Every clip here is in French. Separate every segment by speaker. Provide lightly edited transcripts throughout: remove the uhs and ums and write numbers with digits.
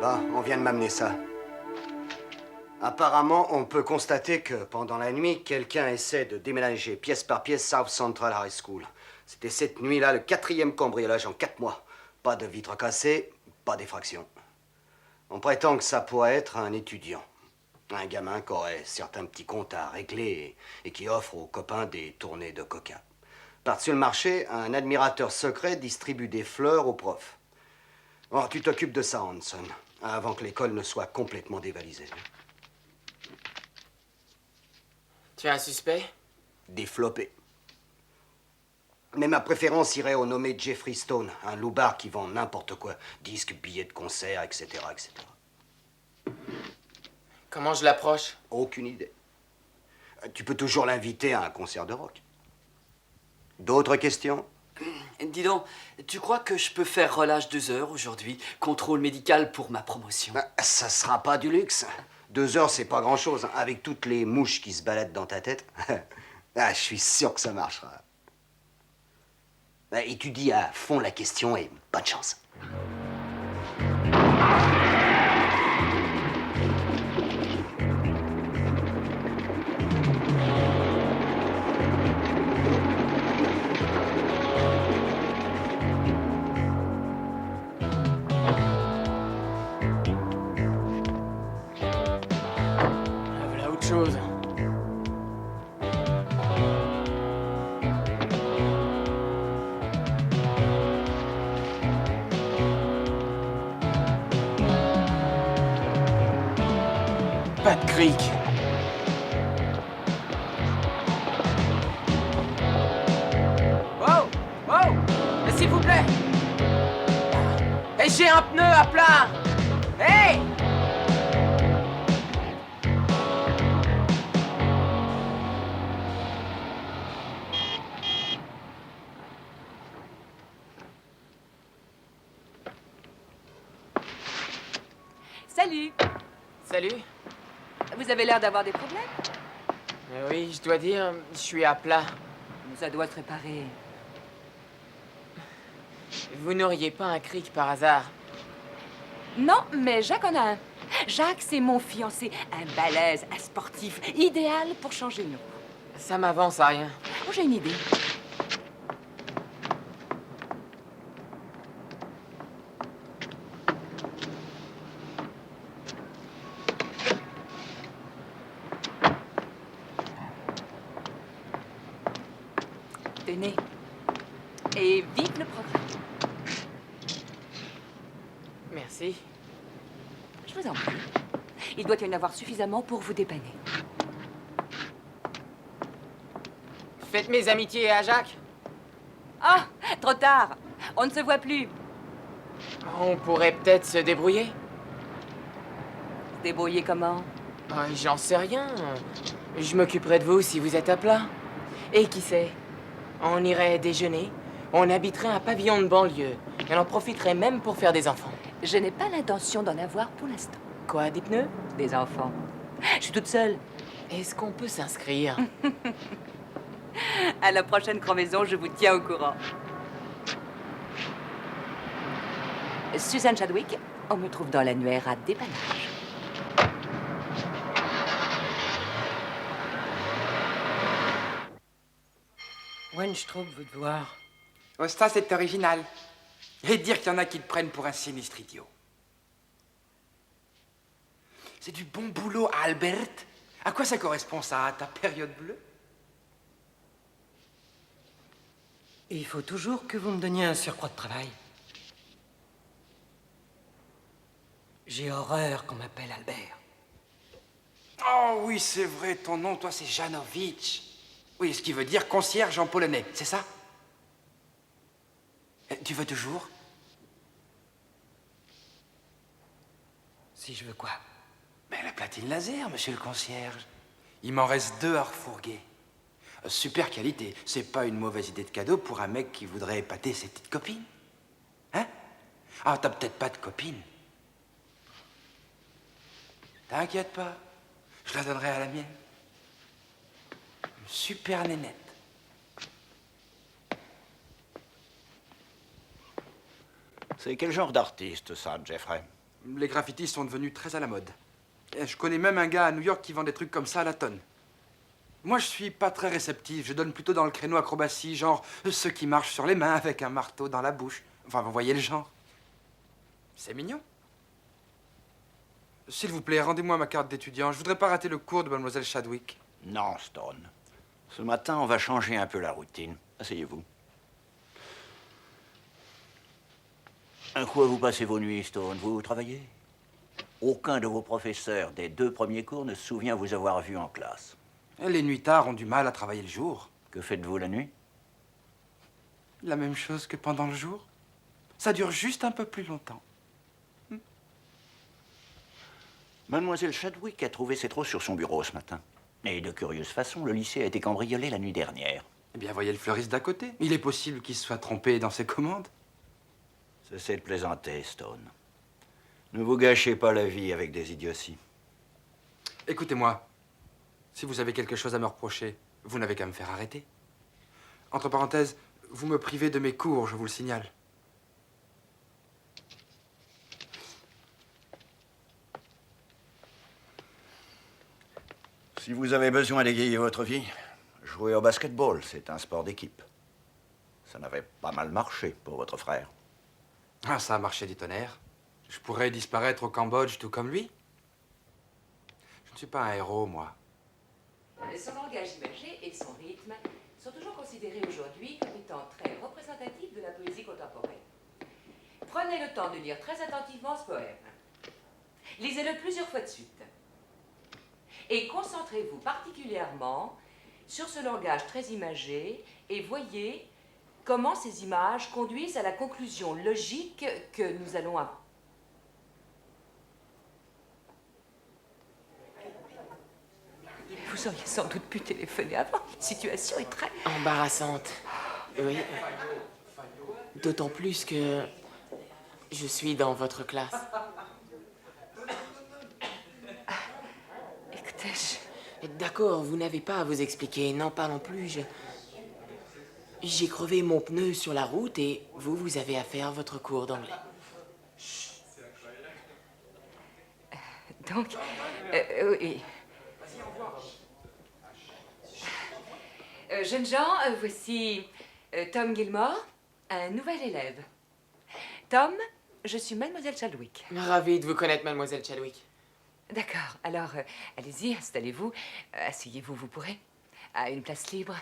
Speaker 1: Bah, on vient de m'amener ça. Apparemment, on peut constater que pendant la nuit, quelqu'un essaie de déménager pièce par pièce South Central High School. C'était cette nuit-là le 4e cambriolage en 4 mois. Pas de vitres cassées, pas d'effraction. On prétend que ça pourrait être un étudiant. Un gamin qui aurait certains petits comptes à régler et qui offre aux copains des tournées de coca. Par-dessus le marché, un admirateur secret distribue des fleurs aux profs. Oh, tu t'occupes de ça, Hanson, avant que l'école ne soit complètement dévalisée.
Speaker 2: Tu as un suspect?
Speaker 1: Développé. Mais ma préférence irait au nommé Jeffrey Stone, un loupard qui vend n'importe quoi. Disques, billets de concert, etc., etc.
Speaker 2: Comment je l'approche?
Speaker 1: Aucune idée. Tu peux toujours l'inviter à un concert de rock. D'autres questions?
Speaker 3: Dis donc, tu crois que je peux faire relâche 2 heures aujourd'hui? Contrôle médical pour ma promotion.
Speaker 1: Ça sera pas du luxe. 2 heures, c'est pas grand-chose. Avec toutes les mouches qui se baladent dans ta tête. Je suis sûr que ça marchera. Étudie à fond la question et bonne chance.
Speaker 2: Voilà autre chose. Pas de cric. Wow! Wow! S'il vous plaît! Et j'ai un pneu à plat! Hey!
Speaker 4: Salut!
Speaker 2: Salut.
Speaker 4: Vous avez l'air d'avoir des problèmes?
Speaker 2: Oui, je dois dire, je suis à plat.
Speaker 4: Ça doit se réparer.
Speaker 2: Vous n'auriez pas un cric par hasard?
Speaker 4: Non, mais Jacques en a un. Jacques, c'est mon fiancé. Un balèze, un sportif, idéal pour changer une roue.
Speaker 2: Ça m'avance à rien.
Speaker 4: Oh, j'ai une idée. Tenez. Et vive le programme.
Speaker 2: Merci.
Speaker 4: Je vous en prie. Il doit y en avoir suffisamment pour vous dépanner.
Speaker 2: Faites mes amitiés à Jacques.
Speaker 4: Ah, trop tard. On ne se voit plus.
Speaker 2: On pourrait peut-être se débrouiller.
Speaker 4: Débrouiller comment?
Speaker 2: J'en sais rien. Je m'occuperai de vous si vous êtes à plat. Et qui sait? On irait déjeuner, on habiterait un pavillon de banlieue, et on en profiterait même pour faire des enfants.
Speaker 4: Je n'ai pas l'intention d'en avoir pour l'instant.
Speaker 2: Quoi, des pneus?
Speaker 4: Des enfants. Je suis toute seule.
Speaker 2: Est-ce qu'on peut s'inscrire?
Speaker 4: À la prochaine crevaison, je vous tiens au courant. Suzanne Chadwick, on me trouve dans l'annuaire à dépannage.
Speaker 5: Weinstraub veut te voir.
Speaker 6: Oh, ça, c'est original. Et dire qu'il y en a qui te prennent pour un sinistre idiot. C'est du bon boulot, Albert. À quoi ça correspond, ça, à ta période bleue?
Speaker 5: Et il faut toujours que vous me donniez un surcroît de travail. J'ai horreur qu'on m'appelle Albert.
Speaker 6: Oh oui, c'est vrai, ton nom, toi, c'est Janovic. Oui, ce qui veut dire concierge en polonais, c'est ça? Tu veux toujours?
Speaker 5: Si je veux quoi?
Speaker 6: Mais la platine laser, monsieur le concierge. Il m'en reste 2 à refourguer. Super qualité. C'est pas une mauvaise idée de cadeau pour un mec qui voudrait épater ses petites copines. Hein? Ah, t'as peut-être pas de copine. T'inquiète pas. Je la donnerai à la mienne. Une super nénette.
Speaker 7: C'est quel genre d'artiste, ça, Jeffrey?
Speaker 6: Les graffitis sont devenus très à la mode. Et je connais même un gars à New York qui vend des trucs comme ça à la tonne. Moi, je suis pas très réceptif. Je donne plutôt dans le créneau acrobatie, genre ceux qui marchent sur les mains avec un marteau dans la bouche. Enfin, vous voyez le genre. C'est mignon. S'il vous plaît, rendez-moi ma carte d'étudiant. Je voudrais pas rater le cours de mademoiselle Chadwick.
Speaker 7: Non, Stone. Ce matin, on va changer un peu la routine. Asseyez-vous. À quoi vous passez vos nuits, Stone? Vous travaillez? Aucun de vos professeurs des 2 premiers cours ne se souvient vous avoir vu en classe.
Speaker 6: Les nuitards ont du mal à travailler le jour.
Speaker 7: Que faites-vous la nuit?
Speaker 6: La même chose que pendant le jour. Ça dure juste un peu plus longtemps.
Speaker 7: Mademoiselle Chadwick a trouvé ses trous sur son bureau ce matin. Et de curieuse façon, le lycée a été cambriolé la nuit dernière.
Speaker 6: Eh bien, voyez le fleuriste d'à côté. Il est possible qu'il se soit trompé dans ses commandes.
Speaker 7: Cessez de plaisanter, Stone. Ne vous gâchez pas la vie avec des idioties.
Speaker 6: Écoutez-moi. Si vous avez quelque chose à me reprocher, vous n'avez qu'à me faire arrêter. Entre parenthèses, vous me privez de mes cours, je vous le signale.
Speaker 7: Si vous avez besoin d'égayer votre vie, jouez au basketball, c'est un sport d'équipe. Ça n'avait pas mal marché pour votre frère.
Speaker 6: Ah, ça a marché du tonnerre. Je pourrais disparaître au Cambodge tout comme lui. Je ne suis pas un héros, moi.
Speaker 4: Son langage imagé et son rythme sont toujours considérés aujourd'hui comme étant très représentatifs de la poésie contemporaine. Prenez le temps de lire très attentivement ce poème. Lisez-le plusieurs fois de suite. Et concentrez-vous particulièrement sur ce langage très imagé et voyez comment ces images conduisent à la conclusion logique que nous allons avoir. Vous auriez sans doute pu téléphoner avant. La situation est très...
Speaker 2: Embarrassante. Oui. D'autant plus que je suis dans votre classe.
Speaker 4: Écoutez,
Speaker 2: D'accord, vous n'avez pas à vous expliquer. Non, pas non plus. J'ai crevé mon pneu sur la route et vous avez à faire votre cours d'anglais.
Speaker 4: Donc, oui. Jeunes gens, voici Tom Gilmore, un nouvel élève. Tom, je suis mademoiselle Chadwick.
Speaker 2: Ravi de vous connaître, mademoiselle Chadwick.
Speaker 4: D'accord, alors allez-y, installez-vous. Asseyez-vous, vous pourrez. À une place libre.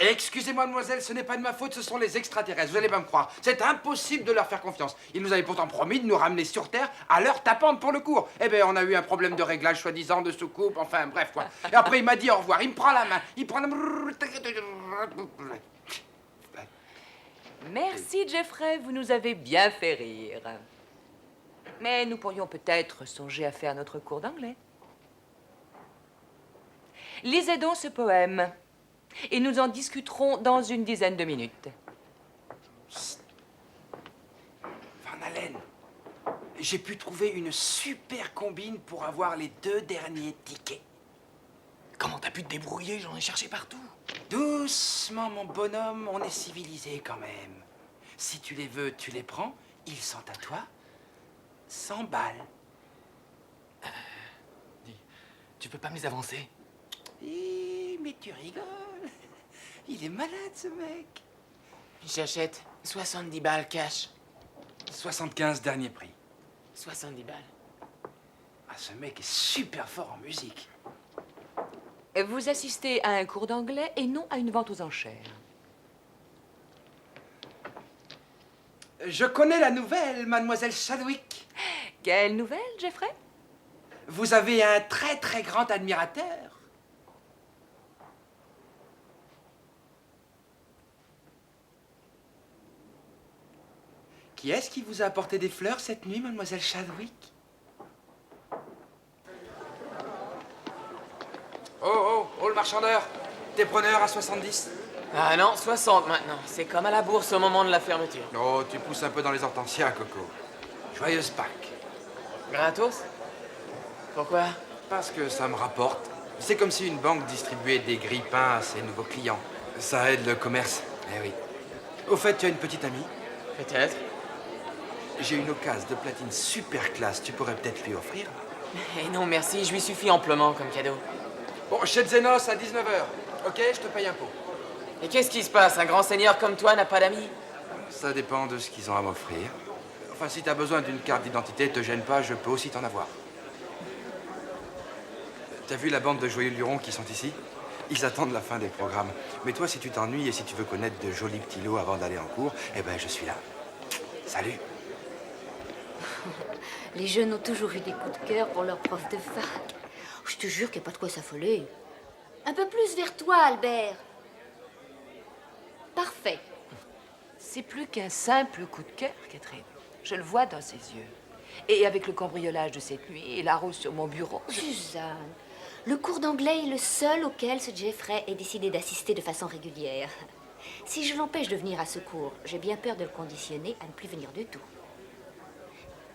Speaker 6: Excusez-moi, mademoiselle, ce n'est pas de ma faute, ce sont les extraterrestres, vous allez pas me croire. C'est impossible de leur faire confiance. Ils nous avaient pourtant promis de nous ramener sur Terre à l'heure tapante pour le cours. Eh bien, on a eu un problème de réglage, soi-disant, de soucoupe, enfin, bref, quoi. Et après, il m'a dit au revoir, il me prend la main, il prend la...
Speaker 4: Merci, Jeffrey, vous nous avez bien fait rire. Mais nous pourrions peut-être songer à faire notre cours d'anglais. Lisez donc ce poème, et nous en discuterons dans une dizaine de minutes.
Speaker 6: Van Allen, j'ai pu trouver une super combine pour avoir les 2 derniers tickets.
Speaker 2: Comment t'as pu te débrouiller? J'en ai cherché partout.
Speaker 6: Doucement, mon bonhomme, on est civilisé quand même. Si tu les veux, tu les prends, ils sont à toi. 100 balles.
Speaker 2: Dis, tu peux pas me les avancer?
Speaker 6: Mais tu rigoles. Il est malade, ce mec.
Speaker 2: J'achète 70 balles cash.
Speaker 6: 75 dernier prix.
Speaker 2: 70 balles.
Speaker 6: Ah, ce mec est super fort en musique.
Speaker 4: Vous assistez à un cours d'anglais et non à une vente aux enchères.
Speaker 6: Je connais la nouvelle, mademoiselle Chadwick.
Speaker 4: Quelle nouvelle, Jeffrey?
Speaker 6: Vous avez un très très grand admirateur. Qui est-ce qui vous a apporté des fleurs cette nuit, mademoiselle Chadwick? Oh, le marchandeur. T'es preneur à 70?
Speaker 2: Ah non, 60 maintenant. C'est comme à la bourse au moment de la fermeture.
Speaker 6: Oh, tu pousses un peu dans les hortensias, Coco. Joyeuse Pâques.
Speaker 2: Gratos? Pourquoi?
Speaker 6: Parce que ça me rapporte. C'est comme si une banque distribuait des grille-pains à ses nouveaux clients. Ça aide le commerce. Eh oui. Au fait, tu as une petite amie?
Speaker 2: Peut-être.
Speaker 6: J'ai une occasion de platine super classe. Tu pourrais peut-être lui offrir?
Speaker 2: Eh non, merci, je lui suffis amplement comme cadeau.
Speaker 6: Bon, chez Zenos à 19h. Ok, je te paye un pot.
Speaker 2: Et qu'est-ce qui se passe? Un grand seigneur comme toi n'a pas d'amis?
Speaker 6: Ça dépend de ce qu'ils ont à m'offrir. Enfin, si t'as besoin d'une carte d'identité, te gêne pas, je peux aussi t'en avoir. T'as vu la bande de joyeux lurons qui sont ici? Ils attendent la fin des programmes. Mais toi, si tu t'ennuies et si tu veux connaître de jolis petits lots avant d'aller en cours, eh ben, je suis là. Salut.
Speaker 8: Les jeunes ont toujours eu des coups de cœur pour leur prof de fac. Je te jure qu'il n'y a pas de quoi s'affoler. Un peu plus vers toi, Albert. Parfait.
Speaker 4: C'est plus qu'un simple coup de cœur, Catherine. Je le vois dans ses yeux. Et avec le cambriolage de cette nuit et la rose sur mon bureau...
Speaker 8: Suzanne, le cours d'anglais est le seul auquel ce Jeffrey ait décidé d'assister de façon régulière. Si je l'empêche de venir à ce cours, j'ai bien peur de le conditionner à ne plus venir du tout.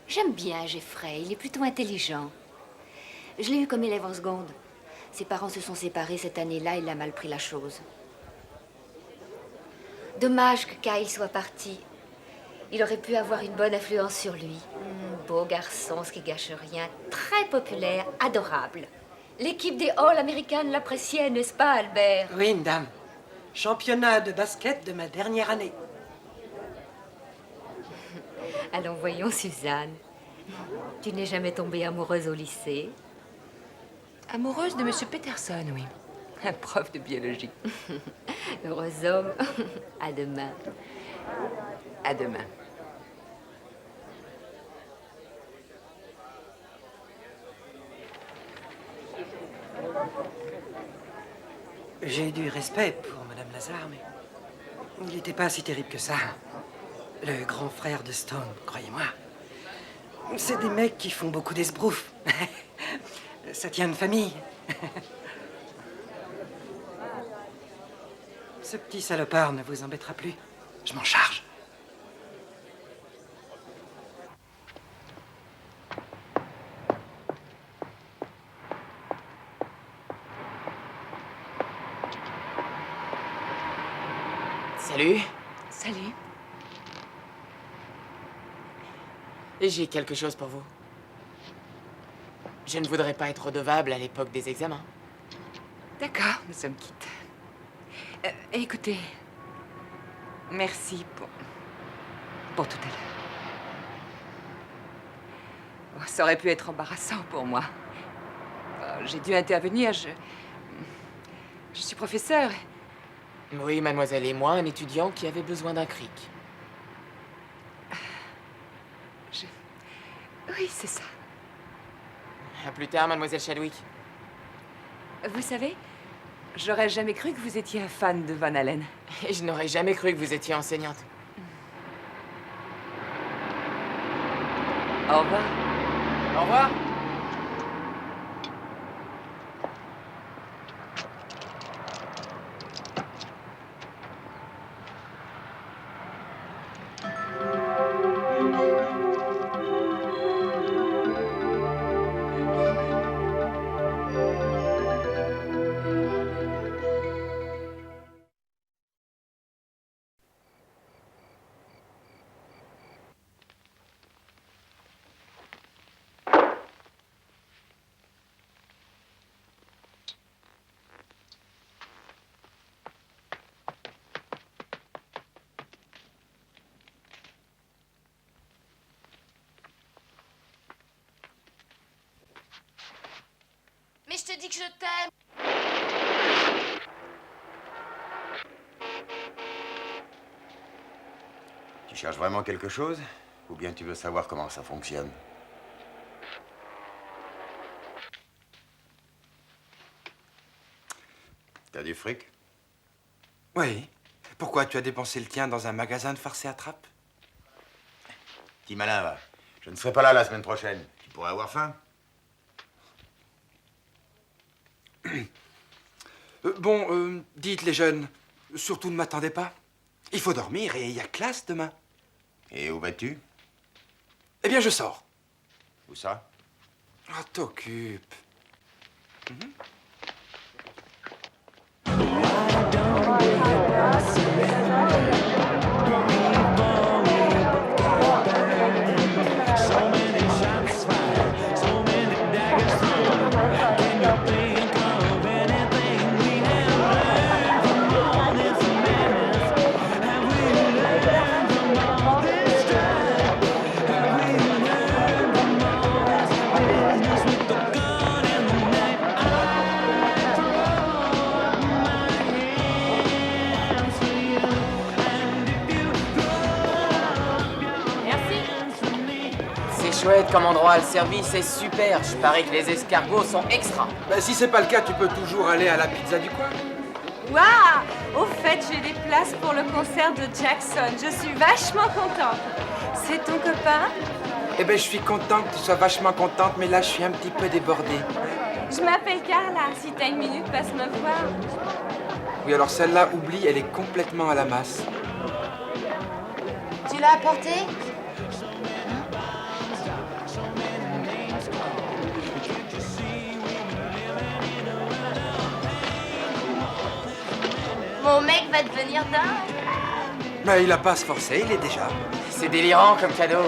Speaker 8: J'aime bien Jeffrey, il est plutôt intelligent. Je l'ai eu comme élève en seconde. Ses parents se sont séparés cette année-là, il a mal pris la chose. Dommage que Kyle soit parti. Il aurait pu avoir une bonne influence sur lui. Beau garçon, ce qui gâche rien, très populaire, adorable. L'équipe des All-American l'appréciait, n'est-ce pas, Albert?
Speaker 5: Oui, madame. Championnat de basket de ma dernière année.
Speaker 8: Allons, voyons, Suzanne. Tu n'es jamais tombée amoureuse au lycée?
Speaker 4: Amoureuse de Monsieur Peterson, oui. Un prof de biologie.
Speaker 8: Heureux homme. À demain.
Speaker 4: À demain.
Speaker 5: J'ai du respect pour Madame Lazare, mais il n'était pas si terrible que ça. Le grand frère de Stone, croyez-moi. C'est des mecs qui font beaucoup d'esbroufs. Ça tient de famille. Ce petit salopard ne vous embêtera plus. Je m'en charge.
Speaker 2: Salut.
Speaker 4: Salut.
Speaker 2: J'ai quelque chose pour vous. Je ne voudrais pas être redevable à l'époque des examens.
Speaker 4: D'accord, nous sommes quittes. Écoutez, merci pour tout à l'heure. Oh, ça aurait pu être embarrassant pour moi. Oh, j'ai dû intervenir, je suis professeur
Speaker 2: Oui, mademoiselle, et moi, un étudiant qui avait besoin d'un cric.
Speaker 4: Oui, c'est ça.
Speaker 2: À plus tard, mademoiselle Chadwick.
Speaker 4: Vous savez, j'aurais jamais cru que vous étiez un fan de Van Allen.
Speaker 2: Et je n'aurais jamais cru que vous étiez enseignante.
Speaker 4: Au revoir.
Speaker 2: Au revoir.
Speaker 8: Mais je te dis que je t'aime.
Speaker 9: Tu cherches vraiment quelque chose? Ou bien tu veux savoir comment ça fonctionne? T'as du fric?
Speaker 6: Oui. Pourquoi tu as dépensé le tien dans un magasin de farce et attrape?
Speaker 9: Petit malin, va. Je ne serai pas là la semaine prochaine. Tu pourrais avoir faim?
Speaker 6: Dites les jeunes, surtout ne m'attendez pas. Il faut dormir et il y a classe demain.
Speaker 9: Et où vas-tu?
Speaker 6: Eh bien, je sors.
Speaker 9: Où ça?
Speaker 6: Ah, t'occupe.
Speaker 2: Chouette comme endroit, le service est super. Je parie que les escargots sont extra.
Speaker 6: Bah, si c'est pas le cas, tu peux toujours aller à la pizza du coin.
Speaker 10: Waouh! Au fait, j'ai des places pour le concert de Jackson. Je suis vachement contente. C'est ton copain?
Speaker 6: Eh ben, je suis contente que tu sois vachement contente, mais là, je suis un petit peu débordée.
Speaker 10: Je m'appelle Carla. Si t'as une minute, passe me voir.
Speaker 6: Oui, alors celle-là, oublie, elle est complètement à la masse.
Speaker 8: Tu l'as apporté? Mon mec va devenir dingue.
Speaker 6: Mais il a pas à se forcer, il est déjà.
Speaker 2: C'est délirant comme cadeau.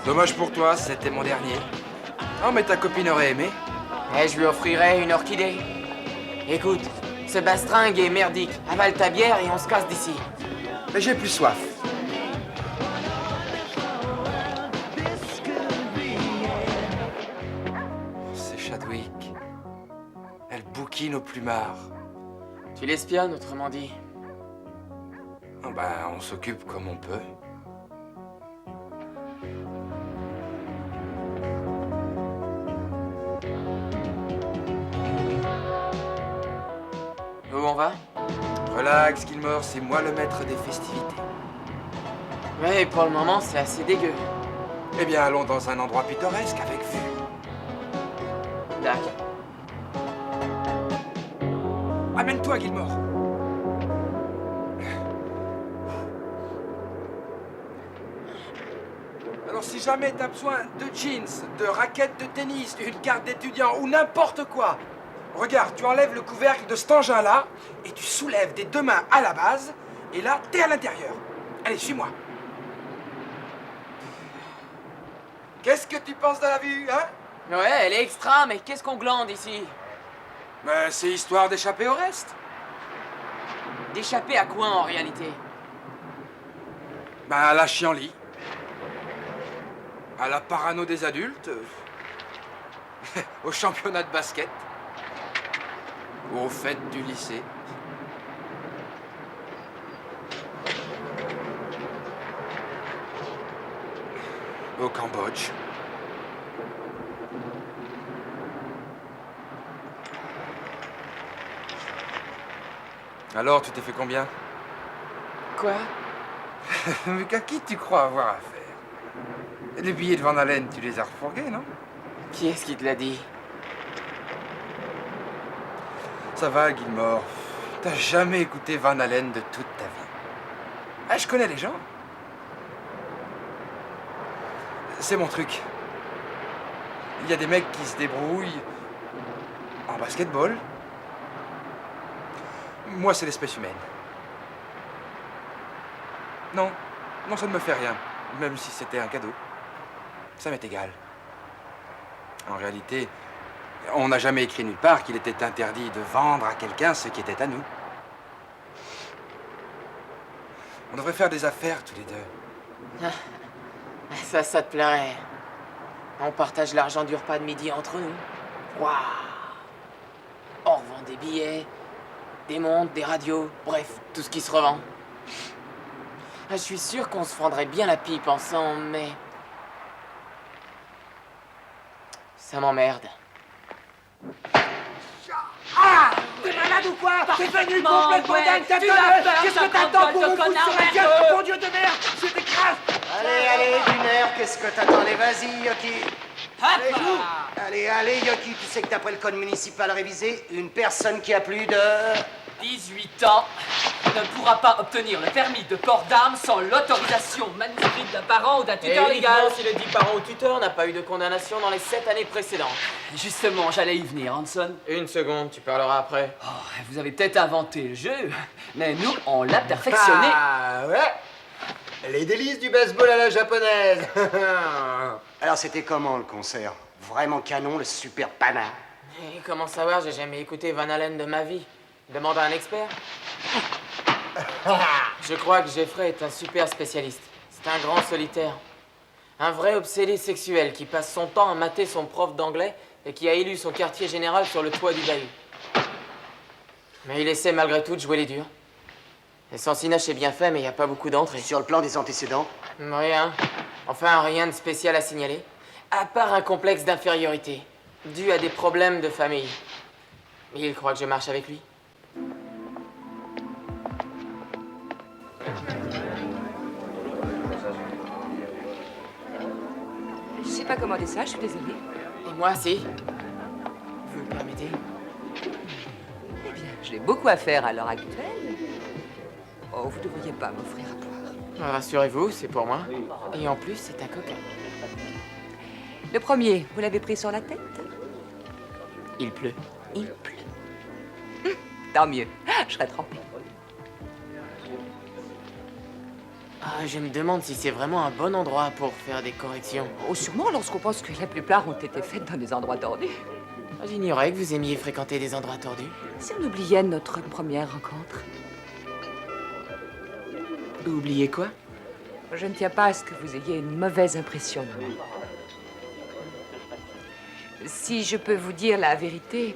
Speaker 6: Dommage pour toi, c'était mon dernier. Oh, mais ta copine aurait aimé.
Speaker 2: Et je lui offrirais une orchidée. Écoute, ce bastringue est merdique. Avale ta bière et on se casse d'ici.
Speaker 6: Mais j'ai plus soif. C'est Chadwick. Elle bouquine au plumard.
Speaker 2: Tu l'espionnes, autrement dit.
Speaker 6: Oh, bah, on s'occupe comme on peut.
Speaker 2: Où on va?
Speaker 6: Relax, Gilmore, c'est moi le maître des festivités.
Speaker 2: Ouais, pour le moment, c'est assez dégueu.
Speaker 6: Eh bien, allons dans un endroit pittoresque avec vue.
Speaker 2: D'accord.
Speaker 6: Amène-toi, Gilmore. Alors, si jamais t'as besoin de jeans, de raquettes de tennis, d'une carte d'étudiant ou n'importe quoi, regarde, tu enlèves le couvercle de cet engin-là et tu soulèves des deux mains à la base et là, t'es à l'intérieur. Allez, suis-moi. Qu'est-ce que tu penses de la vue, hein?
Speaker 2: Ouais, elle est extra, mais qu'est-ce qu'on glande ici?
Speaker 6: Ben, c'est histoire d'échapper au reste.
Speaker 2: D'échapper à quoi en réalité?
Speaker 6: Ben, à la chienlit. À la parano des adultes. Au championnat de basket. Aux fêtes du lycée. Au Cambodge. Alors, tu t'es fait combien?
Speaker 2: Quoi?
Speaker 6: Mais qu'à qui tu crois avoir affaire? Les billets de Van Halen, tu les as refourgués, non?
Speaker 2: Qui est-ce qui te l'a dit?
Speaker 6: Ça va, Gilmore. T'as jamais écouté Van Halen de toute ta vie. Ah, je connais les gens. C'est mon truc. Il y a des mecs qui se débrouillent en basketball. Moi, c'est l'espèce humaine. Non, non, ça ne me fait rien. Même si c'était un cadeau. Ça m'est égal. En réalité, on n'a jamais écrit nulle part qu'il était interdit de vendre à quelqu'un ce qui était à nous. On devrait faire des affaires tous les deux.
Speaker 2: Ça te plairait. On partage l'argent du repas de midi entre nous. Waouh! On revend des billets, des montres, des radios, bref, tout ce qui se revend. Je suis sûr qu'on se fendrait bien la pipe ensemble, mais... ça m'emmerde.
Speaker 5: Ah! T'es malade ou quoi? T'es devenu complètement dingue, t'as qu'est-ce que t'attends pour me foutre sur la gueule? Mon Dieu de merde! Je t'écrase!
Speaker 1: Allez, d'une heure, qu'est-ce que t'attends? Allez, vas-y, Yoki. Allez, joue. Allez, Yoki, tu sais que d'après le code municipal révisé, une personne qui a plus de...
Speaker 3: 18 ans ne pourra pas obtenir le permis de port d'armes sans l'autorisation manuscrite d'un parent ou d'un tuteur légal.
Speaker 2: Si le dit parent ou tuteur n'a pas eu de condamnation dans les 7 années précédentes.
Speaker 3: Justement, j'allais y venir, Hanson.
Speaker 2: Une seconde, tu parleras après.
Speaker 3: Oh, vous avez peut-être inventé le jeu, mais nous, on l'a perfectionné.
Speaker 1: Ah, ouais. Les délices du baseball à la japonaise. Alors, c'était comment, le concert? Vraiment canon, le super panard.
Speaker 2: Et comment savoir, j'ai jamais écouté Van Halen de ma vie. Demande à un expert. Je crois que Jeffrey est un super spécialiste. C'est un grand solitaire. Un vrai obsédé sexuel qui passe son temps à mater son prof d'anglais et qui a élu son quartier général sur le toit du bahut. Mais il essaie malgré tout de jouer les durs. Et son cinoche est bien fait, mais il n'y a pas beaucoup d'entrées.
Speaker 1: Sur le plan des antécédents?
Speaker 2: Rien. Enfin, rien de spécial à signaler. À part un complexe d'infériorité, dû à des problèmes de famille. Il croit que je marche avec lui.
Speaker 4: Je sais pas commander ça, je suis désolée.
Speaker 2: Et moi, si. Vous le permettez?
Speaker 4: Eh bien, j'ai beaucoup à faire à l'heure actuelle. Oh, vous devriez pas m'offrir à boire.
Speaker 2: Rassurez-vous, c'est pour moi. Et en plus, c'est un coca.
Speaker 4: Le premier, vous l'avez pris sur la tête?
Speaker 2: Il pleut.
Speaker 4: Il pleut. Tant mieux, je serais trempée.
Speaker 2: Ah, je me demande si c'est vraiment un bon endroit pour faire des corrections.
Speaker 4: Oh, sûrement lorsqu'on pense que la plupart ont été faites dans des endroits tordus.
Speaker 2: Ah, j'ignorais que vous aimiez fréquenter des endroits tordus.
Speaker 4: Si on oubliait notre première rencontre.
Speaker 2: Oubliez quoi?
Speaker 4: Je ne tiens pas à ce que vous ayez une mauvaise impression de moi. Si je peux vous dire la vérité,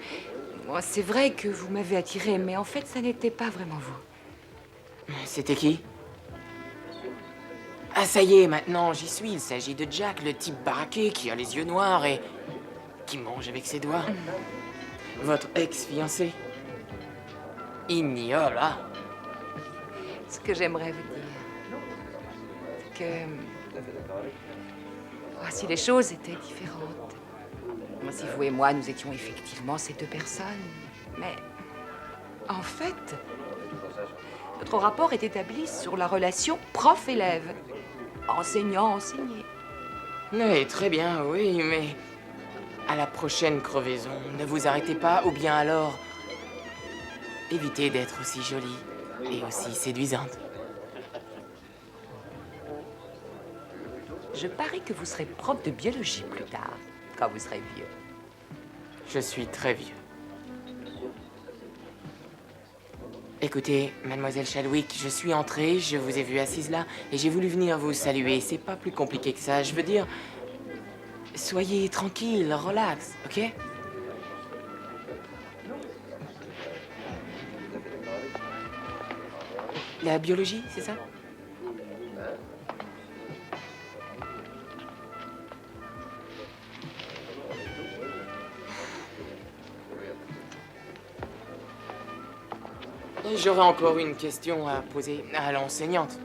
Speaker 4: c'est vrai que vous m'avez attiré, mais en fait, ça n'était pas vraiment vous.
Speaker 2: C'était qui? Ah, ça y est, maintenant, j'y suis. Il s'agit de Jack, le type baraqué qui a les yeux noirs et qui mange avec ses doigts. Votre ex-fiancé. Ignoble, hein?
Speaker 4: Ce que j'aimerais vous dire, c'est que... si les choses étaient différentes, si vous et moi, nous étions effectivement ces deux personnes, mais en fait, notre rapport est établi sur la relation prof-élève, enseignant-enseigné.
Speaker 2: Oui, très bien, oui, mais à la prochaine crevaison, ne vous arrêtez pas, ou bien alors, évitez d'être aussi jolie et aussi séduisante.
Speaker 4: Je parie que vous serez prof de biologie plus tard, quand vous serez vieux.
Speaker 2: Je suis très vieux. Écoutez, mademoiselle Chadwick, je suis entrée, je vous ai vue assise là, et j'ai voulu venir vous saluer. C'est pas plus compliqué que ça, je veux dire... Soyez tranquille, relax, ok? La biologie, c'est ça? J'aurais encore une question à poser à l'enseignante.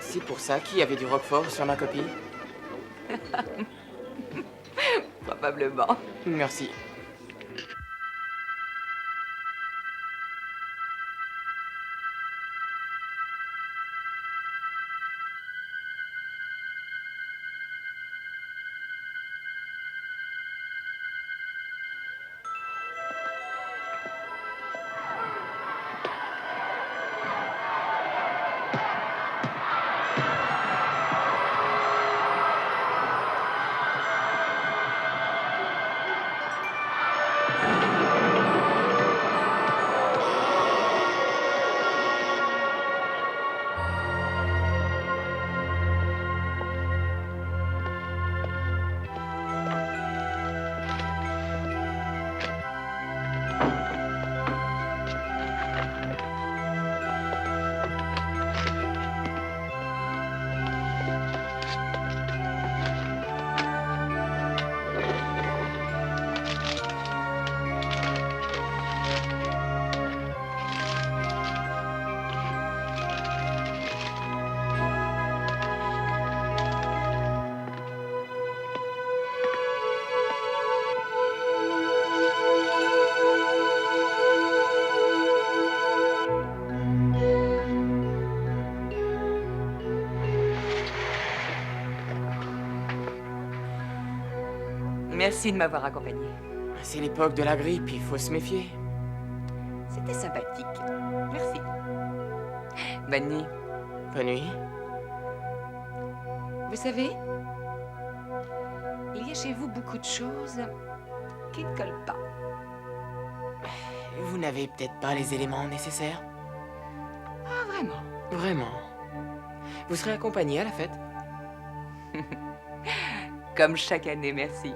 Speaker 2: C'est pour ça qu'il y avait du Roquefort sur ma copie?
Speaker 4: Probablement.
Speaker 2: Merci.
Speaker 4: Merci de m'avoir accompagné.
Speaker 2: C'est l'époque de la grippe, il faut se méfier.
Speaker 4: C'était sympathique. Merci. Bonne nuit.
Speaker 2: Bonne nuit.
Speaker 4: Vous savez, il y a chez vous beaucoup de choses qui ne collent pas.
Speaker 2: Vous n'avez peut-être pas les éléments nécessaires?
Speaker 4: Ah, vraiment?
Speaker 2: Vraiment. Vous serez accompagné à la fête?
Speaker 4: Comme chaque année, merci.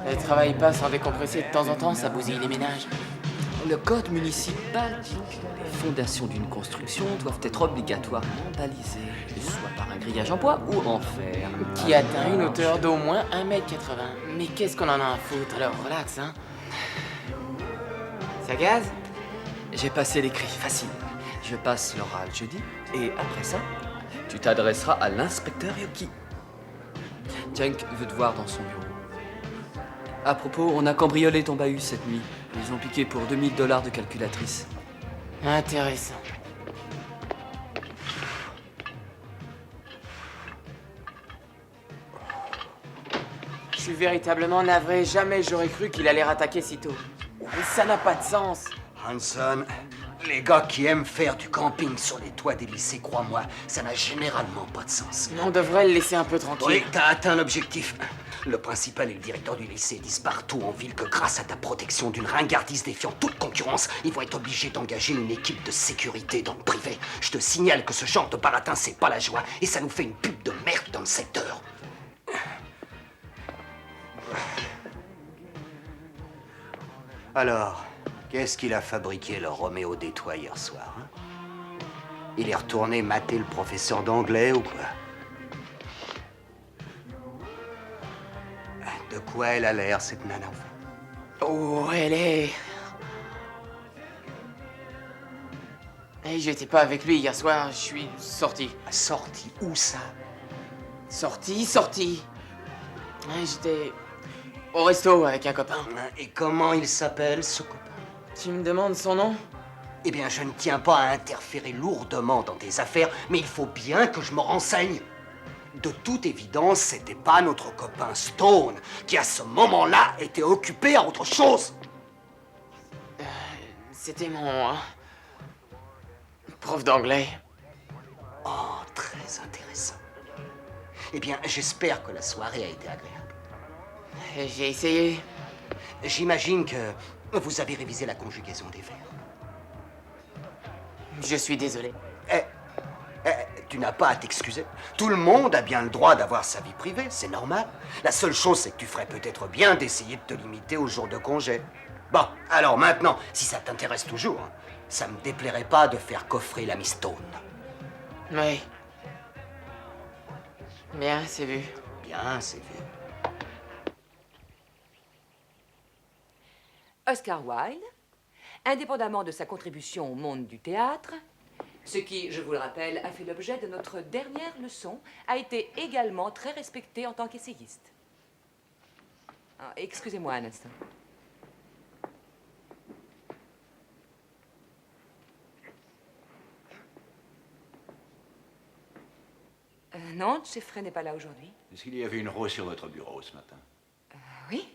Speaker 2: Elle travaille pas sans décompresser de temps en temps, ça bousille les ménages.
Speaker 3: Le code municipal dit que les fondations d'une construction doivent être obligatoirement balisées, soit par un grillage en bois ou en fer.
Speaker 2: Qui atteint une hauteur d'au moins 1,80 m. Mais qu'est-ce qu'on en a à foutre? Alors relax, hein. Ça gaze?
Speaker 3: J'ai passé l'écrit, facile. Je passe l'oral jeudi, et après ça, tu t'adresseras à l'inspecteur Yoki. Junk veut te voir dans son bureau. À propos, on a cambriolé ton bahut cette nuit. Ils ont piqué pour $2000 de calculatrice.
Speaker 2: Intéressant. Je suis véritablement navré. Jamais j'aurais cru qu'il allait rattaquer si tôt. Mais ça n'a pas de sens.
Speaker 1: Hanson, les gars qui aiment faire du camping sur les toits des lycées, crois-moi, ça n'a généralement pas de sens.
Speaker 2: On devrait le laisser un peu tranquille.
Speaker 1: Oui, t'as atteint l'objectif. Le principal et le directeur du lycée disent partout en ville que grâce à ta protection d'une ringardise défiant toute concurrence, ils vont être obligés d'engager une équipe de sécurité dans le privé. Je te signale que ce genre de baratin, c'est pas la joie, et ça nous fait une pub de merde dans le secteur. Alors, qu'est-ce qu'il a fabriqué, le Roméo des Toits, hier soir, hein? Il est retourné mater le professeur d'anglais ou quoi? De quoi elle a l'air, cette nana, en fait?
Speaker 2: Oh, elle est... Hey, j'étais pas avec lui hier soir, je suis sorti.
Speaker 1: Sorti où, ça?
Speaker 2: Sorti. J'étais au resto avec un copain.
Speaker 1: Et comment il s'appelle, ce copain?
Speaker 2: Tu me demandes son nom?
Speaker 1: Eh bien, je ne tiens pas à interférer lourdement dans tes affaires, mais il faut bien que je me renseigne. De toute évidence, c'était pas notre copain Stone, qui à ce moment-là était occupé à autre chose.
Speaker 2: C'était mon prof d'anglais.
Speaker 1: Oh, très intéressant. Eh bien, j'espère que la soirée a été agréable.
Speaker 2: J'ai essayé.
Speaker 1: J'imagine que vous avez révisé la conjugaison des verbes.
Speaker 2: Je suis désolé.
Speaker 1: Tu n'as pas à t'excuser. Tout le monde a bien le droit d'avoir sa vie privée, c'est normal. La seule chose, c'est que tu ferais peut-être bien d'essayer de te limiter aux jours de congé. Bon, alors maintenant, si ça t'intéresse toujours, ça me déplairait pas de faire coffrer l'ami Stone.
Speaker 2: Oui. Bien, c'est vu.
Speaker 1: Bien, c'est vu.
Speaker 4: Oscar Wilde, indépendamment de sa contribution au monde du théâtre, ce qui, je vous le rappelle, a fait l'objet de notre dernière leçon, a été également très respecté en tant qu'essayiste. Ah, excusez-moi un instant. Non, Jeffrey n'est pas là aujourd'hui.
Speaker 7: Est-ce qu'il y avait une rose sur votre bureau ce matin?
Speaker 4: Oui.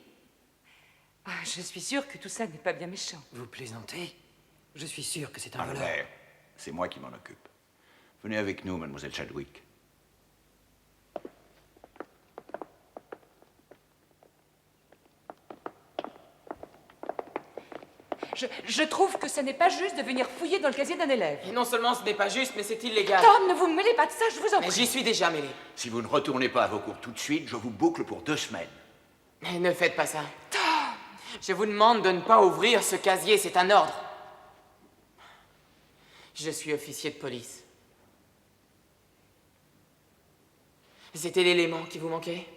Speaker 4: Ah, je suis sûre que tout ça n'est pas bien méchant.
Speaker 5: Vous plaisantez? Je suis sûr que c'est un voleur.
Speaker 7: Albert, c'est moi qui m'en occupe. Venez avec nous, mademoiselle Chadwick.
Speaker 4: Je trouve que ce n'est pas juste de venir fouiller dans le casier d'un élève.
Speaker 2: Et non seulement ce n'est pas juste, mais c'est illégal.
Speaker 4: Tom, ne vous mêlez pas de ça, je vous en
Speaker 2: Mais
Speaker 4: prie.
Speaker 2: j'y suis déjà mêlé.
Speaker 7: Si vous ne retournez pas à vos cours tout de suite, je vous boucle pour 2 semaines.
Speaker 2: Mais ne faites pas ça. Je vous demande de ne pas ouvrir ce casier, c'est un ordre. Je suis officier de police. C'était l'élément qui vous manquait?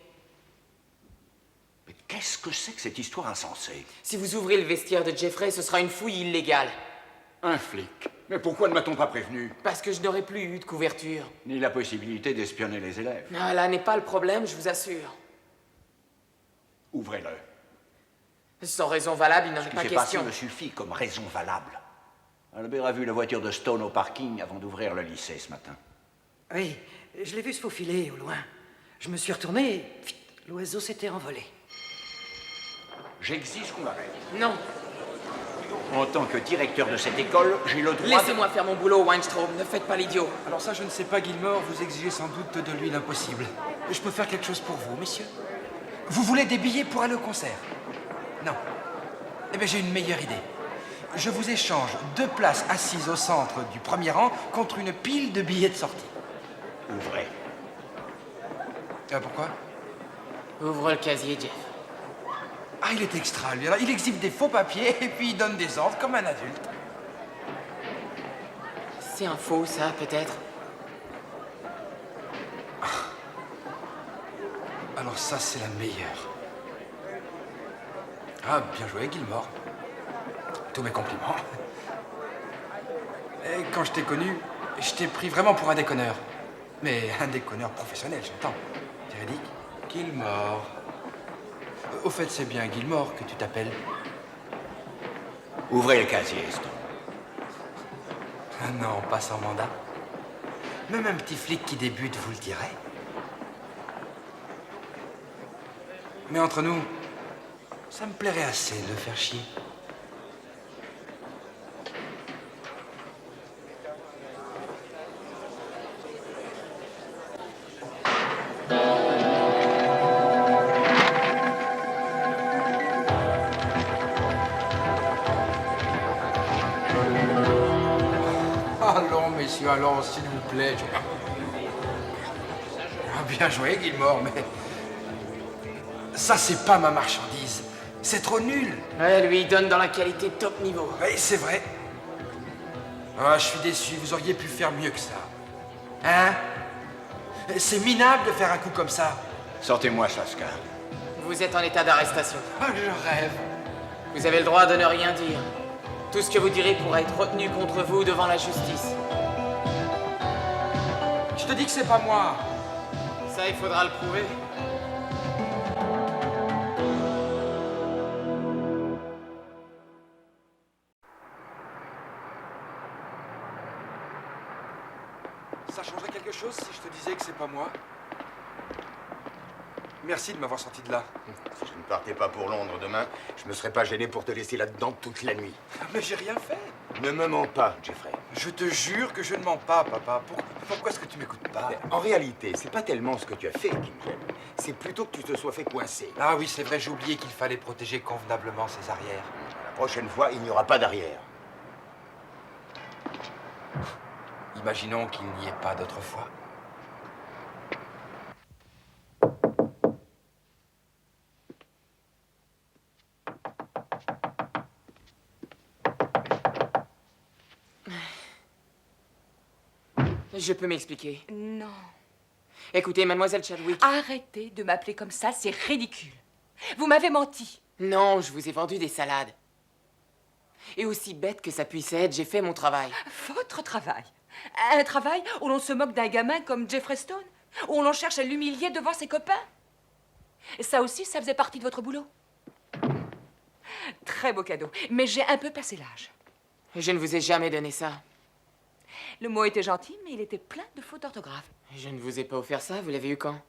Speaker 7: Mais qu'est-ce que c'est que cette histoire insensée?
Speaker 2: Si vous ouvrez le vestiaire de Jeffrey, ce sera une fouille illégale.
Speaker 7: Un flic? Mais pourquoi ne m'a-t-on pas prévenu?
Speaker 2: Parce que je n'aurais plus eu de couverture.
Speaker 7: Ni la possibilité d'espionner les élèves.
Speaker 2: Ah, là n'est pas le problème, je vous assure.
Speaker 7: Ouvrez-le.
Speaker 2: Sans raison valable, il n'en
Speaker 7: Ce
Speaker 2: est
Speaker 7: qui
Speaker 2: pas
Speaker 7: s'est passé
Speaker 2: question.
Speaker 7: me suffit comme raison valable. Albert a vu la voiture de Stone au parking avant d'ouvrir le lycée ce matin.
Speaker 5: Oui, je l'ai vu se faufiler au loin. Je me suis retourné et vite, l'oiseau s'était envolé.
Speaker 7: J'exige qu'on l'arrête.
Speaker 2: Non,
Speaker 7: En tant que directeur de cette école, j'ai le droit
Speaker 2: laissez-moi faire mon boulot, Weintraub, ne faites pas l'idiot.
Speaker 6: Alors ça, je ne sais pas, Gilmore, vous exigez sans doute de lui l'impossible. Je peux faire quelque chose pour vous, messieurs? Vous voulez des billets pour aller au concert? Non. Eh bien, j'ai une meilleure idée. Je vous échange 2 places assises au centre du premier rang contre une pile de billets de sortie.
Speaker 7: Ouvrez.
Speaker 6: Pourquoi?
Speaker 2: Ouvre le casier, Jeff.
Speaker 6: Ah, il est extra, lui. Alors, il exhibe des faux papiers et puis il donne des ordres comme un adulte.
Speaker 2: C'est un faux, ça, peut-être?
Speaker 6: Alors ça, c'est la meilleure. Ah, bien joué, Gilmore. Tous mes compliments. Et quand je t'ai connu, je t'ai pris vraiment pour un déconneur. Mais un déconneur professionnel, j'entends. Véridique? Gilmore. Au fait, c'est bien Gilmore que tu t'appelles.
Speaker 7: Ouvrez le casier, Stone.
Speaker 6: Ah non, pas sans mandat. Même un petit flic qui débute vous le dirait. Mais entre nous, ça me plairait assez de le faire chier. Allons, messieurs, allons, s'il vous plaît. Ah, bien joué, Gilmore, mais... Ça, c'est pas ma marchandise. C'est trop nul.
Speaker 2: Ouais, lui, il donne dans la qualité top niveau.
Speaker 6: Oui, c'est vrai. Ah, je suis déçu, vous auriez pu faire mieux que ça. Hein? C'est minable de faire un coup comme ça.
Speaker 7: Sortez-moi, Chaska.
Speaker 2: Vous êtes en état d'arrestation.
Speaker 6: Ah, je rêve.
Speaker 2: Vous avez le droit de ne rien dire. Tout ce que vous direz pourra être retenu contre vous devant la justice.
Speaker 6: Je te dis que c'est pas moi.
Speaker 2: Ça, il faudra le prouver.
Speaker 6: Ça changerait quelque chose si je te disais que c'est pas moi? Merci de m'avoir sorti de là.
Speaker 9: Si je ne partais pas pour Londres demain, je me serais pas gêné pour te laisser là-dedans toute la nuit.
Speaker 6: Mais j'ai rien fait.
Speaker 9: Ne me mens pas, Jeffrey.
Speaker 6: Je te jure que je ne mens pas, papa. Pourquoi est-ce que tu m'écoutes pas?
Speaker 9: Mais en réalité, c'est pas tellement ce que tu as fait qui me gêne. C'est plutôt que tu te sois fait coincer.
Speaker 6: Ah oui, c'est vrai, j'ai oublié qu'il fallait protéger convenablement ses arrières.
Speaker 9: La prochaine fois, il n'y aura pas d'arrière.
Speaker 6: Imaginons qu'il n'y ait pas d'autre fois.
Speaker 2: Je peux m'expliquer.
Speaker 4: Non.
Speaker 2: Écoutez, mademoiselle Chadwick.
Speaker 4: Arrêtez de m'appeler comme ça, c'est ridicule. Vous m'avez menti.
Speaker 2: Non, je vous ai vendu des salades. Et aussi bête que ça puisse être, j'ai fait mon travail.
Speaker 4: Votre travail? Un travail où l'on se moque d'un gamin comme Jeffrey Stone? Où l'on cherche à l'humilier devant ses copains? Ça aussi, ça faisait partie de votre boulot? Très beau cadeau, mais j'ai un peu passé l'âge.
Speaker 2: Je ne vous ai jamais donné ça.
Speaker 4: Le mot était gentil, mais il était plein de fautes d'orthographe.
Speaker 2: Je ne vous ai pas offert ça, vous l'avez eu quand?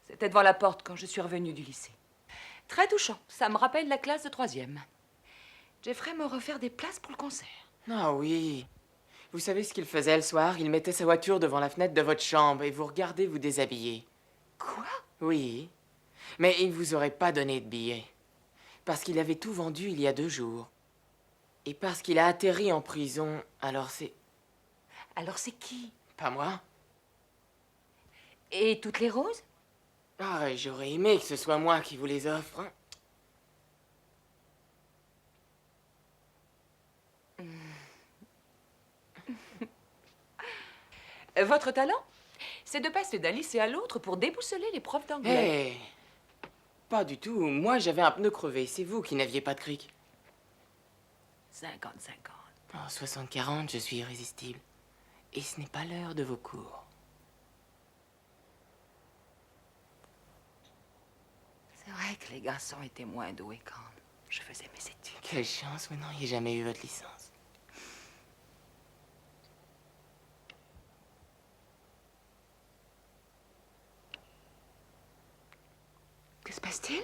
Speaker 4: C'était devant la porte quand je suis revenue du lycée. Très touchant, ça me rappelle la classe de 3e. Jeffrey m'a offert des places pour le concert.
Speaker 2: Ah oui. Vous savez ce qu'il faisait le soir? Il mettait sa voiture devant la fenêtre de votre chambre et vous regardez vous déshabiller.
Speaker 4: Quoi?
Speaker 2: Oui. Mais il ne vous aurait pas donné de billets. Parce qu'il avait tout vendu il y a 2 jours. Et parce qu'il a atterri en prison, alors c'est...
Speaker 4: Alors c'est qui?
Speaker 2: Pas moi.
Speaker 4: Et toutes les roses?
Speaker 2: Ah, j'aurais aimé que ce soit moi qui vous les offre. Hein.
Speaker 4: Votre talent, c'est de passer d'un lycée à l'autre pour déboussoler les profs d'anglais.
Speaker 2: Hé! Pas du tout. Moi, j'avais un pneu crevé. C'est vous qui n'aviez pas de cric.
Speaker 4: 50-50.
Speaker 2: En 60-40, je suis irrésistible. Et ce n'est pas l'heure de vos cours.
Speaker 4: C'est vrai que les garçons étaient moins doués quand je faisais mes études.
Speaker 2: Quelle chance, vous n'auriez jamais eu votre licence.
Speaker 4: Que se passe-t-il?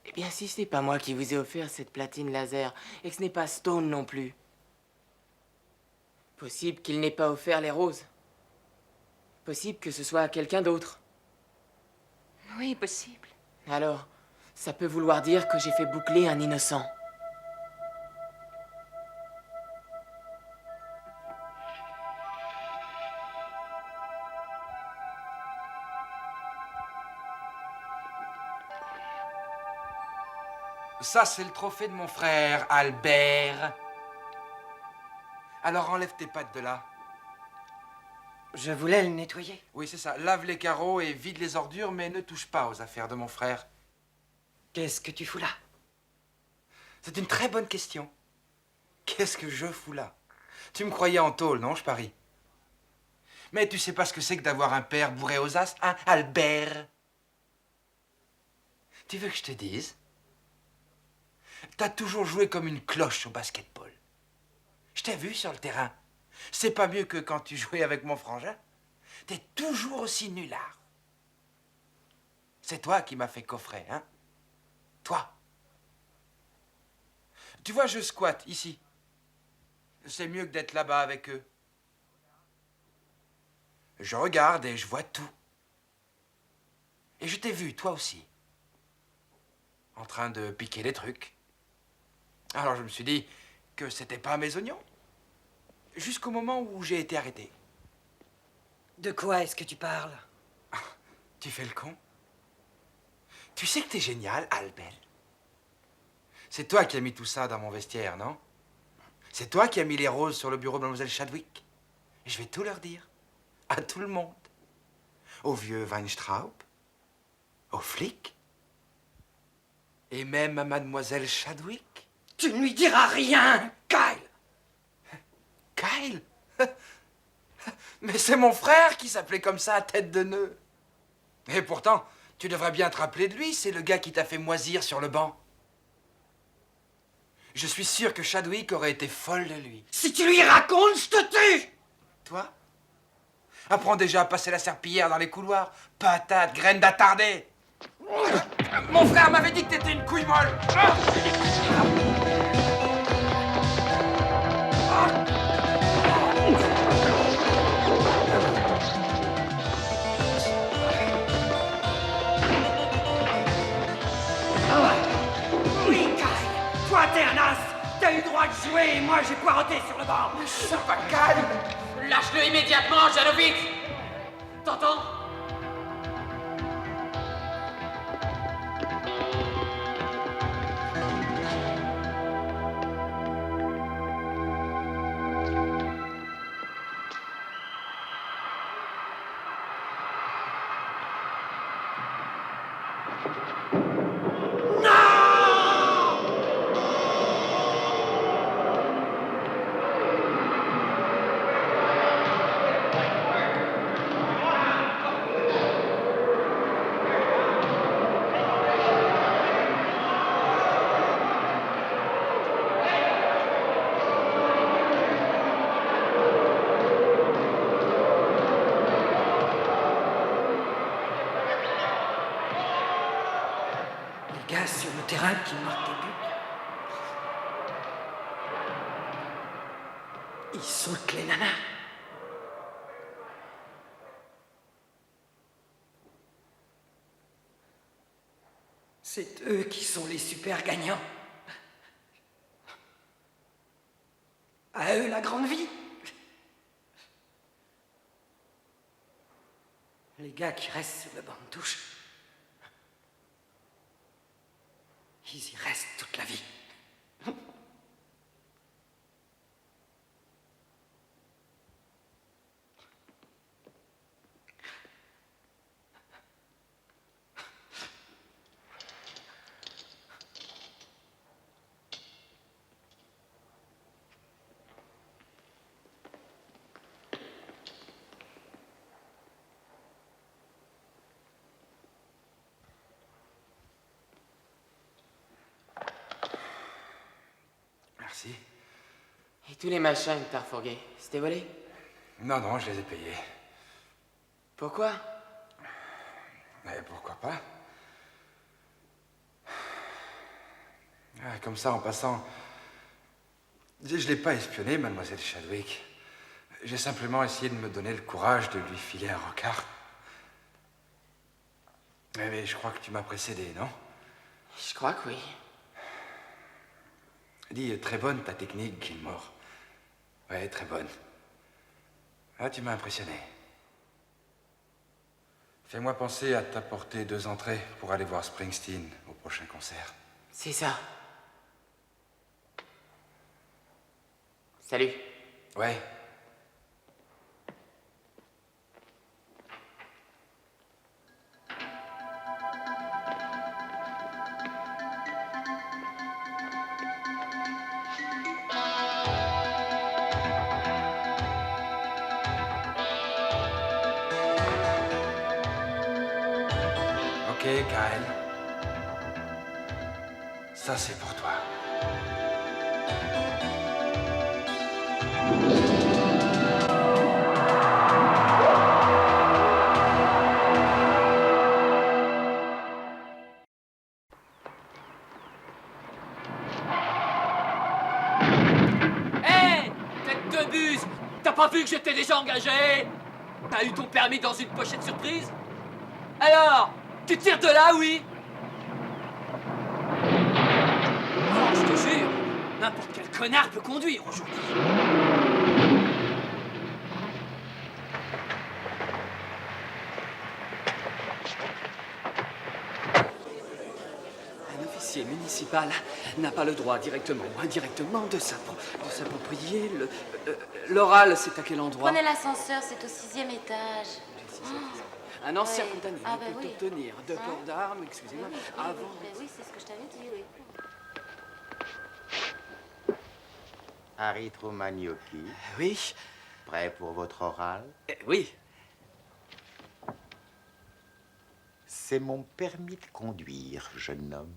Speaker 2: Eh bien, si ce n'est pas moi qui vous ai offert cette platine laser, et que ce n'est pas Stone non plus. Possible qu'il n'ait pas offert les roses. Possible que ce soit quelqu'un d'autre.
Speaker 4: Oui, possible.
Speaker 2: Alors, ça peut vouloir dire que j'ai fait boucler un innocent.
Speaker 6: Ça, c'est le trophée de mon frère, Albert. Alors enlève tes pattes de là.
Speaker 5: Je voulais le nettoyer.
Speaker 6: Oui, c'est ça. Lave les carreaux et vide les ordures, mais ne touche pas aux affaires de mon frère.
Speaker 5: Qu'est-ce que tu fous là?
Speaker 6: C'est une très bonne question. Qu'est-ce que je fous là? Tu me croyais en tôle, non, je parie? Mais tu sais pas ce que c'est que d'avoir un père bourré aux as, hein, Albert? Tu veux que je te dise? T'as toujours joué comme une cloche au basketball. Je t'ai vu sur le terrain. C'est pas mieux que quand tu jouais avec mon frangin. T'es toujours aussi nulard. C'est toi qui m'as fait coffrer, hein? Toi. Tu vois, je squatte ici. C'est mieux que d'être là-bas avec eux. Je regarde et je vois tout. Et je t'ai vu, toi aussi. En train de piquer des trucs. Alors je me suis dit que c'était pas mes oignons. Jusqu'au moment où j'ai été arrêté.
Speaker 5: De quoi est-ce que tu parles?
Speaker 6: Tu fais le con? Tu sais que t'es génial, Albert. C'est toi qui as mis tout ça dans mon vestiaire, non? C'est toi qui as mis les roses sur le bureau de mademoiselle Chadwick. Et je vais tout leur dire. À tout le monde. Au vieux Weinstraub. Aux flics. Et même à mademoiselle Chadwick.
Speaker 5: Tu ne lui diras rien, Kyle!
Speaker 6: Kyle? Mais c'est mon frère qui s'appelait comme ça à tête de nœud. Et pourtant, tu devrais bien te rappeler de lui, c'est le gars qui t'a fait moisir sur le banc. Je suis sûr que Chadwick aurait été folle de lui.
Speaker 5: Si tu lui racontes, je te tue!
Speaker 6: Toi? Apprends déjà à passer la serpillière dans les couloirs. Patate, graine d'attardé. Mon frère m'avait dit que t'étais une couille molle.
Speaker 5: Oui, Kyle! Toi, t'es un as! T'as eu le droit de jouer et moi, j'ai poireauté sur le banc!
Speaker 6: Ça va, calme.
Speaker 2: Lâche-le immédiatement, Janovic! T'entends?
Speaker 5: Les gars sur le terrain qui marquent des buts. Ils sautent les nanas. C'est eux qui sont les super gagnants. À eux la grande vie. Les gars qui restent sur le banc de touche, ils y restent toute la vie.
Speaker 6: Merci.
Speaker 2: Et tous les machins que t'as refourgués, c'était volé?
Speaker 6: Non, non, je les ai payés.
Speaker 2: Pourquoi?
Speaker 6: Mais pourquoi pas? Ah, comme ça, en passant... Je l'ai pas espionné, mademoiselle Chadwick. J'ai simplement essayé de me donner le courage de lui filer un rencard. Mais je crois que tu m'as précédé, non?
Speaker 2: Je crois que oui.
Speaker 6: Dis, très bonne ta technique, Gilmore. Ouais, très bonne. Ah, tu m'as impressionné. Fais-moi penser à t'apporter 2 entrées pour aller voir Springsteen au prochain concert.
Speaker 2: C'est ça. Salut.
Speaker 6: Ouais. Ok, Kyle. Ça, c'est pour toi.
Speaker 3: Hé! Tête de buse! T'as pas vu que j'étais déjà engagé? T'as eu ton permis dans une pochette surprise? Alors, tu tires de là, oui? Oh, je te jure, n'importe quel connard peut conduire aujourd'hui. Un officier municipal n'a pas le droit, directement ou indirectement, de s'approprier l'oral. C'est à quel endroit?
Speaker 8: Prenez l'ascenseur, c'est au 6e étage.
Speaker 3: Un ancien
Speaker 8: Ouais.
Speaker 3: condamné
Speaker 8: Ah, bah
Speaker 3: peut
Speaker 8: oui.
Speaker 3: obtenir de
Speaker 8: Hein?
Speaker 3: port d'armes, excusez-moi, avant...
Speaker 8: Oui, c'est ce que je t'avais dit, oui.
Speaker 9: Harry Truman Yoki.
Speaker 3: Oui,
Speaker 9: Prêt pour votre oral?
Speaker 3: Oui.
Speaker 9: C'est mon permis de conduire, jeune homme.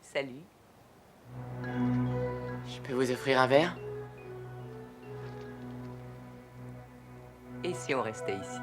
Speaker 4: Salut.
Speaker 2: Je peux vous offrir un verre?
Speaker 4: Et si on restait ici?